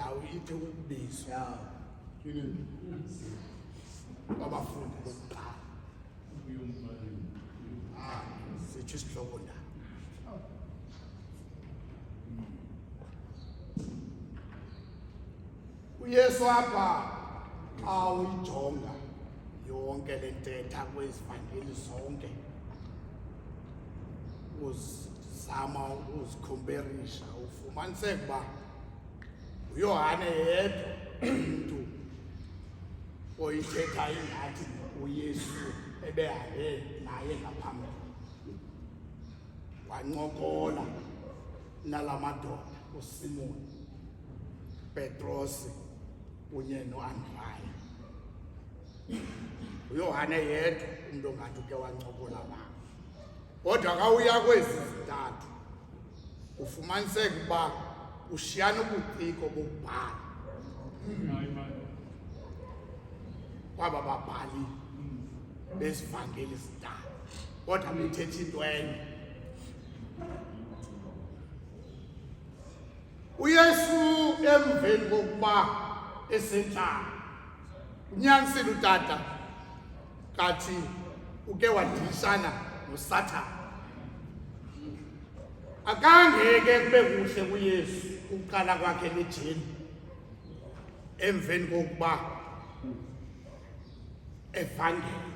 ndawo ithi ukubizwa abafundi bokuqala sitsho isihloko ndaba uYesu apha awuyijonga yonke le ntetha kwezivangeli zonke uzama ukuzikhomperisha ufumaniseke uba uYohane yedwa umntu oyithetha ingathi uYesu ebehambe naye ngaphambili wancokola nala madoda uSimoni, Petros kunye noAndreya. uYohane yedwa umntu ongathi uke wancokola nabo. Kodwa xa uya kwezi zithathu ufumaniseke uba ushiyana ubuciko bokubhala kwaba babhali bezivangeli zithathu, kodwa bethetha into enye. uYesu emveni kokuba esentlala unyanisile utata kathi uke wadishana noSathane. Akangeke kube kuhle kuYesu ukuqala kwakhe lejeni emveni kokuba evangeli.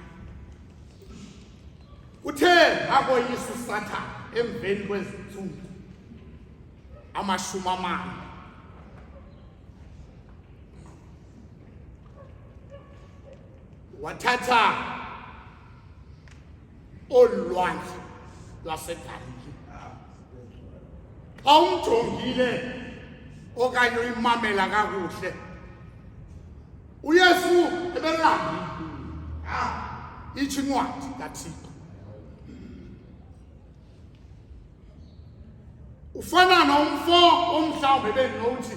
Uthe akoyisa uSathane emveni kwezintsuku 40 wathatha olwandle lwaseGalili. Xa umjongile okanye uyimamela kakuhle uYesu ebelambile itsho incwadi kaThixo. Ufana nomfo omhlawumbe benothi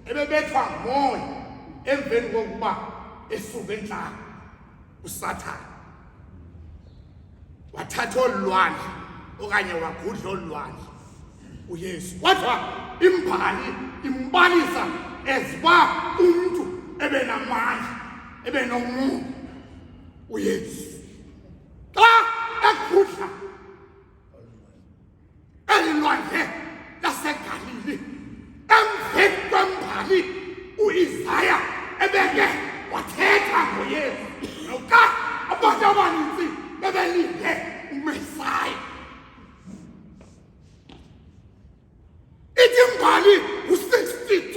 ebebethwa ngumoya emveni kokuba esuka entlanga uSathane. Wathatha olwandle okanye wagudla olwandle uYesu. Kodwa imbali imbalisa eziba umntu ebenamandla ebenomunye uYesu. Xa egudla elilwandle laseGalili emveni kwembali uIsaya ebeke wathetha ngoYesu. Noka abantu abaninzi bebelinde uMesaya. Ithi imbali u-62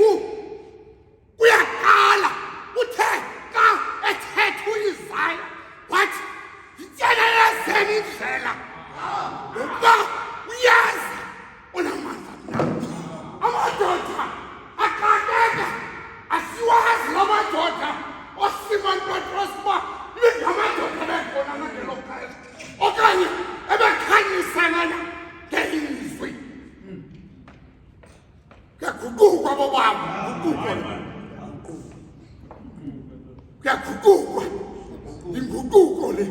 kuyaqala uthe xa ethetha uIsaya wathi yityelelezeni indlela ngokuba uyazi unamandla na. Amadoda aqakeka asiwazi la madoda oSimon Petros uba ibingamadoda ebekhona ngelo xesha okanye ebekhanyisana ngelizwi. Kuyaguqukwa bobaba, kuyaguqukwa inguquko le.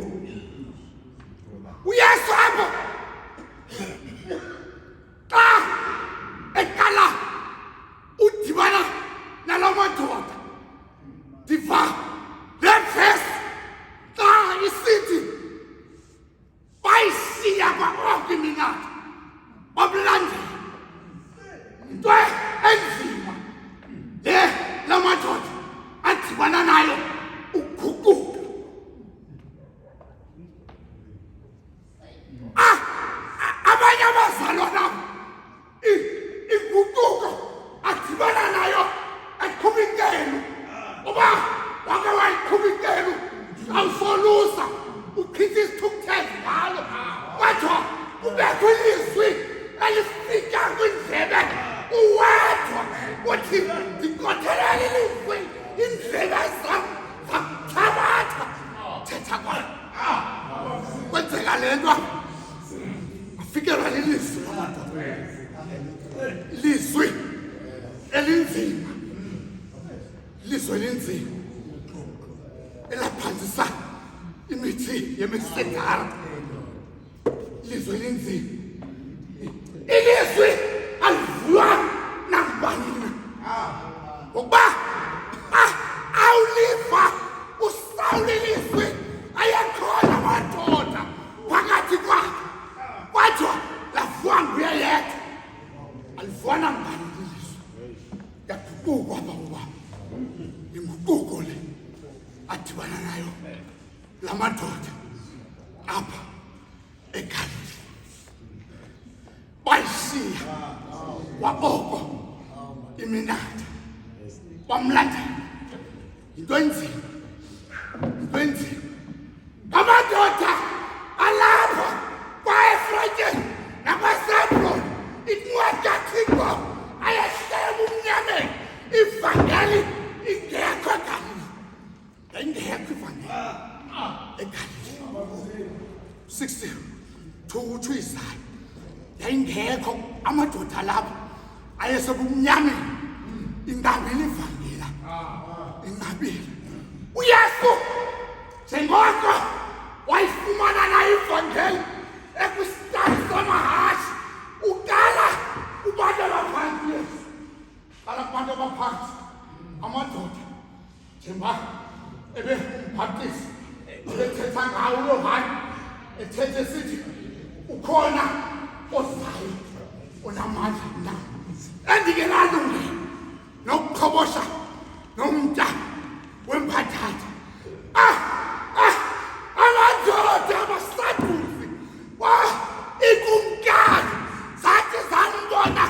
uYesu apho xa eqala udibana nala madoda diva le verse xa isithi bayishiya kwa-onke iminatha babulandela. Into enzima le la madoda adibana nayo uguquka. Abanye abazalwana iguquko adibana nayo eqhuba intelo uba wake wayiqhuba intelo awusolusa uchitha isithukuthezi ngalo. Kodwa kubekho ilizwi elifika kwindlebe uwedwa uthi ndikothelele ilizwi indlebe zam zamthabatha. Thetha kwenzeka le nto afikelwa lilizwi lamadoda, ilizwi elinzima, ilizwi elinzima elaphanzisa imithi yemisedara, ilizwi elinzima, ilizwi alivulwa nangubani na. ngokuba awuliva uSawuli ilizwi ayekhona amadoda phakathi kwakhe kwathiwa lavuka nguye yedwa alifana ngani ilizwi yaguquka baba inguquko le adibana nayo la madoda apha eGalili bayishiya waboko iminatha wamlandela into enzima amadoda alapha kwaEfrayimi nakwaZebhuluni incwadi kaThixo ayehlela ubumnyameni ivangeli ingekho eGalili ingekho ivangeli eGalili 60 to Isaya yayingekho amadoda lapha ayesebumnyameni ingabili ivangela ingabili uYesu njengoko wayifumana nayo ivangeli ekusitani samahashe uqala kubantu abaphansi Yesu qala kubantu abaphansi amadoda njengoba ebebhaptisi ebethetha ngawo uYohane ethethe sithi ukhona ozayo onamandla na endingenalungelo nokuqhobosha nomda wempathatha amadoda abasaduzi ikumkani zathi zambona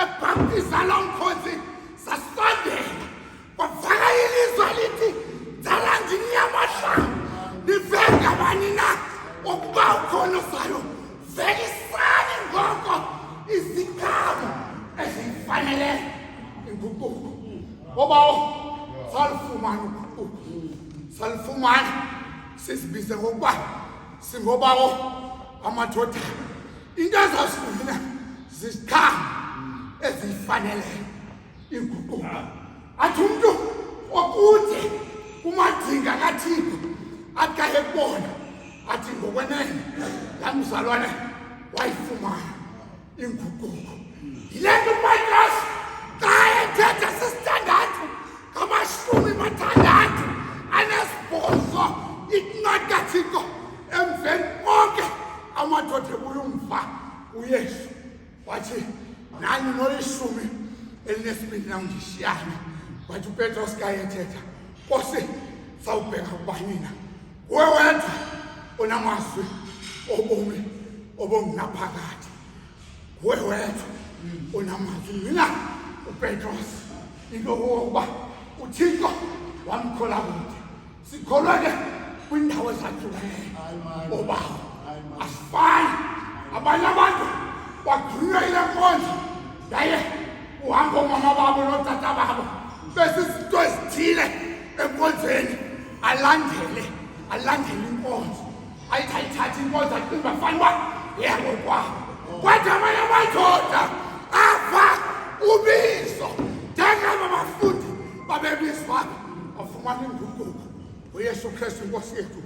ebhaptiza lo mkhosi zasondela kwavaka ilizwi lithi dzala ndinyamahlangu nivenge abani na ukuba ukhona ozayo velisani ngoko izikhamu ezifanele inguquko obawo salifumana uguquko salifumana sizibize ngokuba singobawo amadoda into ezasifuna zizikhamu ezifanele inguquko athi umuntu okude kumadinga kaThixo akaye kubona athi ngokwenene la mzalwane wayifumana inguquko yile nto uPetros xa ethetha sisithandathu ngama-60 anesibhozo incwadi kaThixo emveni konke amadoda ebuya umva uYesu wathi nani no-12 nawundishiyana wathi uPetros xa ethetha Nkosi sawubheka kubanina nguwe wedwa onamazwi obomi obongunaphakade nguwe wedwa onamazwi mina uPetros into yokuba uThixo wamkhola kude sikholwa ke kwindawo ezahlukeneyo obawo asifani abanye abantu bagqunywa ile nkonzo yaye uhambo omama babo notata babo besizinto ezithile enkonzweni alandele inkonzo ayithathe inkonzo acinga fanele yengokwabo kodwa abanye amadoda apha ubizo njengaba bafundi babebizwa bafumana inguquko uYesu Kristu inkosi yethu